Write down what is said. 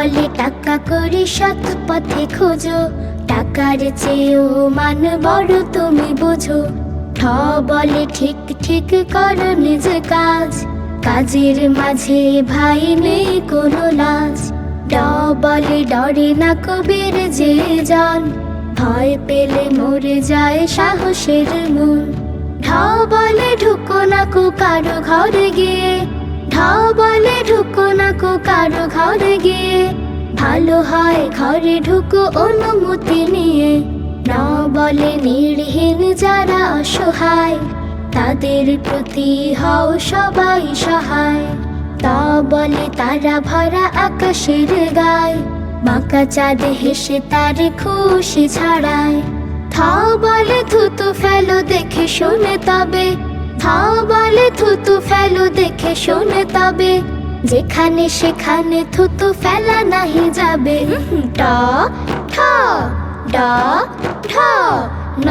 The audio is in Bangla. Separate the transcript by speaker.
Speaker 1: বলে টাকা করে সৎ পথে খোঁজো, টাকার চেয়েও মান বড় তুমি বোঝো। ঠ বলে ঠিক ঠিক করো নিজ কাজ, কাজের মাঝে ভাই নেই কোনো লাজ। ড বলে ডরে না কবির যে জন, ভয় পেলে মরে যায় সাহসের মন। ঢ বলে ঢুকো না কো কারো ঘরে গিয়ে, ঢ বলে ঢুকো না কো কারো ঘরে গিয়ে, ভালো হয় ঘরে ঢুকো অনুমতি নিয়ে। ন বলে নির্হীন যারা অসহায়, তাদের প্রতি হও সবাই সহায়। ত বলে তারা ভরা আকাশের গায়, বাঁকা চাঁদ হেসে তার খুশি ছড়ায়। থ বলে থুতু ফেলো দেখে শুনে তবে, থ বলে থুতু ফেলো দেখে শুনে তবে, যেখানে সেখানে থুতু ফেলা নাহি যাবে। ট ঠ ড ঢ ন